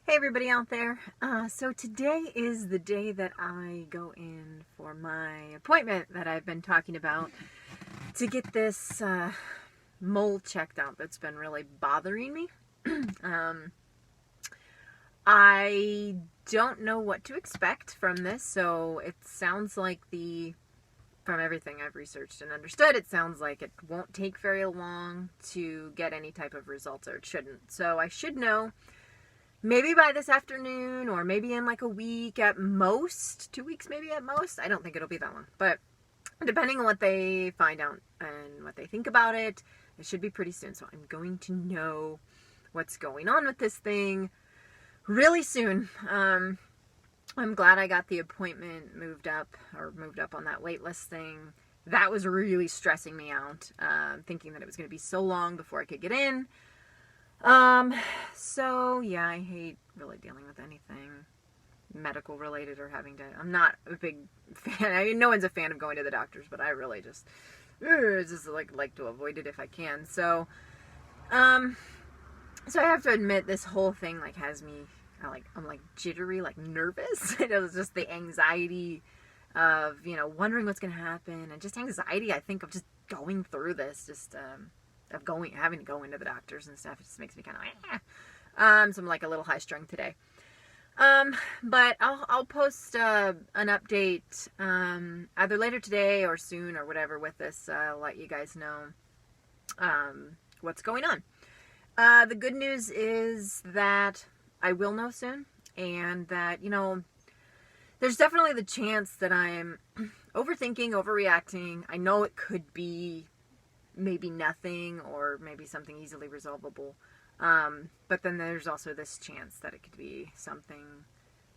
Hey everybody out there. So today is the day that I go in for my appointment that I've been talking about to get this mole checked out that's been really bothering me. um, I don't know what to expect from this, so it sounds like from everything I've researched and understood, it sounds like it won't take very long to get any type of results, or it shouldn't. So I should know maybe by this afternoon, or maybe in like a week at most, 2 weeks maybe at most. I don't think it'll be that long, but depending on what they find out and what they think about it, it should be pretty soon. So I'm going to know what's going on with this thing really soon. I'm glad I got the appointment moved up on that wait list thing. That was really stressing me out, thinking that it was going to be so long before I could get in. So yeah, I hate really dealing with anything medical related or I'm not a big fan. I mean, no one's a fan of going to the doctors, but I really just like to avoid it if I can. So I have to admit, this whole thing like has me, I'm like jittery, like nervous. It was just the anxiety of, wondering what's going to happen, and just anxiety, I think, of just going through this, having to go into the doctors and stuff. It just makes me kind of, so I'm like a little high strung today. But I'll post, an update, either later today or soon or whatever with this. I'll let you guys know, what's going on. The good news is that I will know soon, and that, there's definitely the chance that I'm overthinking, overreacting. I know it could be maybe nothing, or maybe something easily resolvable. But then there's also this chance that it could be something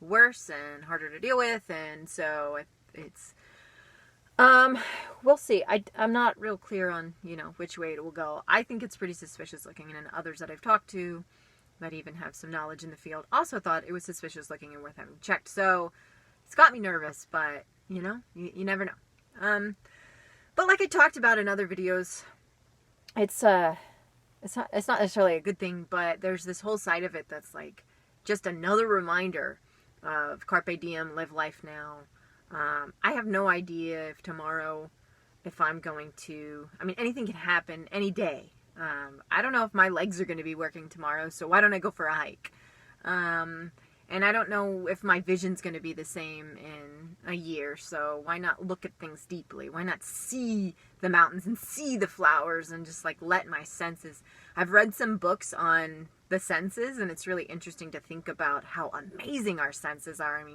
worse and harder to deal with. And so we'll see. I'm not real clear on, which way it will go. I think it's pretty suspicious looking, and others that I've talked to that even have some knowledge in the field also thought it was suspicious looking and worth having checked. So it's got me nervous, but you never know. But like I talked about in other videos, it's not necessarily a good thing, but there's this whole side of it that's like just another reminder of carpe diem, live life now. I have no idea if I'm going to, anything can happen any day. I don't know if my legs are going to be working tomorrow, so why don't I go for a hike? And I don't know if my vision's going to be the same in a year, so why not look at things deeply? Why not see the mountains and see the flowers and just like let my senses... I've read some books on the senses, and it's really interesting to think about how amazing our senses are.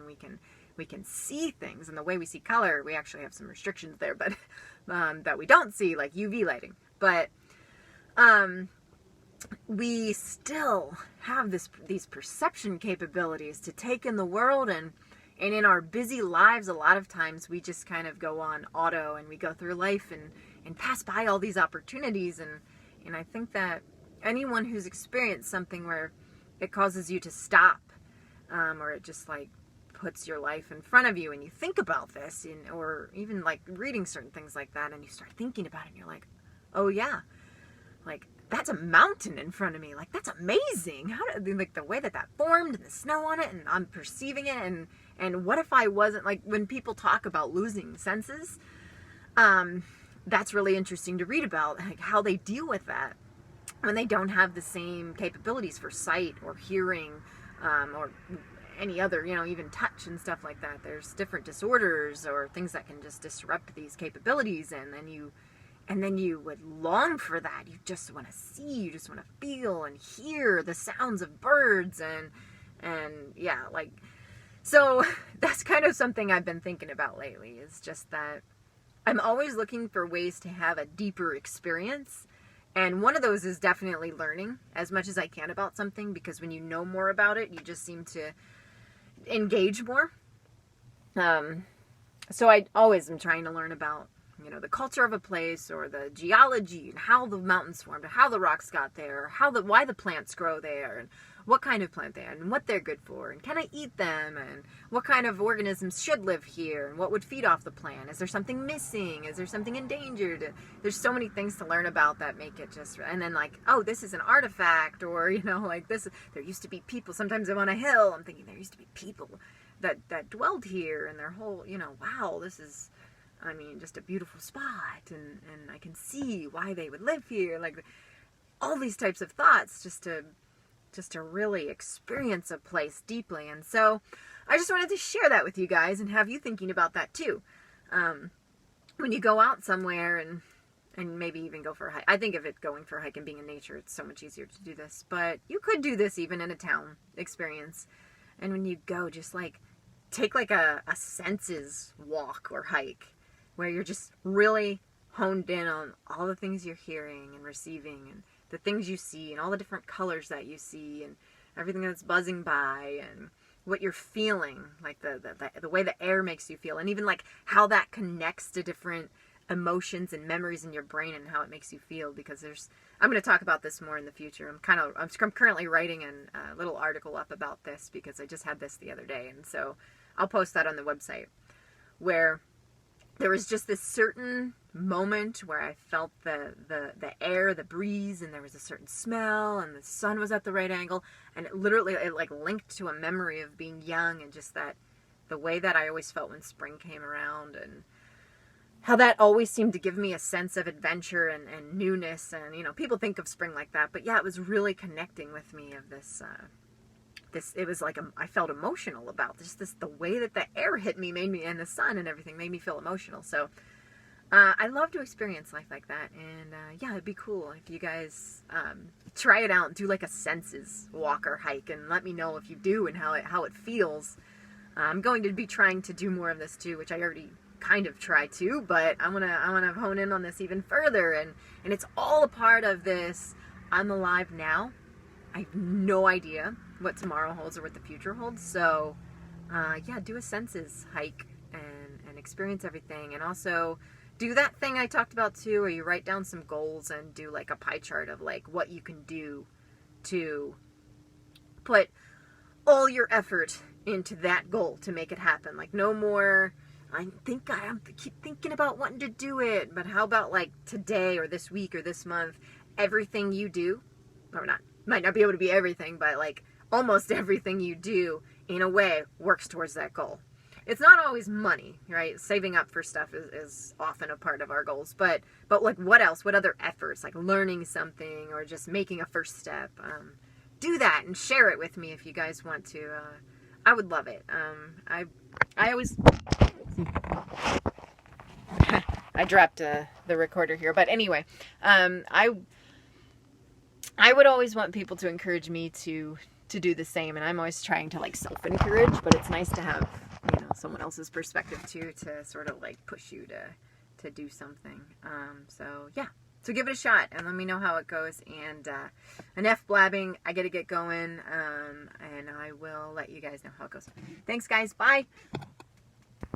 We can see things, and the way we see color, we actually have some restrictions there, but that we don't see, like UV lighting. But we still have these perception capabilities to take in the world, and in our busy lives, a lot of times we just kind of go on auto, and we go through life and pass by all these opportunities, and I think that anyone who's experienced something where it causes you to stop, or it just like puts your life in front of you and you think about this, or even like reading certain things like that, and you start thinking about it and you're like, oh yeah, like that's a mountain in front of me. Like, that's amazing. Like the way that formed, and the snow on it, and I'm perceiving it. And what if I wasn't, like, when people talk about losing senses, that's really interesting to read about, like how they deal with that when they don't have the same capabilities for sight or hearing, or any other, even touch and stuff like that. There's different disorders or things that can just disrupt these capabilities, and then you would long for that. You just want to see, you just want to feel and hear the sounds of birds, and yeah, like, so that's kind of something I've been thinking about lately, is just that I'm always looking for ways to have a deeper experience. And one of those is definitely learning as much as I can about something, because when you know more about it, you just seem to engage more. So I always am trying to learn about you know, the culture of a place, or the geology and how the mountains formed, or how the rocks got there, or why the plants grow there, and what kind of plant they are, and what they're good for, and can I eat them, and what kind of organisms should live here, and what would feed off the plant. Is there something missing? Is there something endangered? There's so many things to learn about that make it just, and then like, oh, this is an artifact, or, you know, like this, there used to be people. Sometimes I'm on a hill, I'm thinking there used to be people that dwelled here, and their whole, you know, wow, this is, I mean, just a beautiful spot, and I can see why they would live here. Like, all these types of thoughts just to really experience a place deeply. And so I just wanted to share that with you guys and have you thinking about that too. When you go out somewhere and maybe even go for a hike. I think of it going for a hike and being in nature, it's so much easier to do this. But you could do this even in a town experience. And when you go, just like take like a senses walk or hike where you're just really honed in on all the things you're hearing and receiving, and the things you see, and all the different colors that you see, and everything that's buzzing by, and what you're feeling, like the way the air makes you feel, and even like how that connects to different emotions and memories in your brain and how it makes you feel. Because I'm going to talk about this more in the future. I'm currently writing a little article up about this because I just had this the other day, and so I'll post that on the website, where there was just this certain moment where I felt the air, the breeze, and there was a certain smell, and the sun was at the right angle, and it like linked to a memory of being young, and just the way that I always felt when spring came around, and how that always seemed to give me a sense of adventure and newness. And, you know, people think of spring like that, but yeah, it was really connecting with me of this, it was like, I felt emotional about this, the way that the air hit me made me, and the sun and everything made me feel emotional. So, I love to experience life like that. And, yeah, it'd be cool if you guys, try it out and do like a senses walk or hike, and let me know if you do and how it feels. I'm going to be trying to do more of this too, which I already kind of try to, but I want to hone in on this even further. And it's all a part of this. I'm alive now. I have no idea what tomorrow holds or what the future holds. So, yeah, do a senses hike and experience everything. And also do that thing I talked about too, where you write down some goals and do like a pie chart of like what you can do to put all your effort into that goal to make it happen. Like, no more, I keep thinking about wanting to do it, but how about like today or this week or this month, everything you do, or not, might not be able to be everything, but like almost everything you do in a way works towards that goal. It's not always money, right? Saving up for stuff is often a part of our goals, but like what else? What other efforts? Like learning something or just making a first step. Do that and share it with me if you guys want to. I would love it. I always I dropped the recorder here, but anyway, I would always want people to encourage me to do the same, and I'm always trying to like self-encourage, but it's nice to have, you know, someone else's perspective too, to sort of like push you to do something. So yeah, so give it a shot and let me know how it goes. And enough blabbing, I gotta get going, and I will let you guys know how it goes. Thanks guys, bye.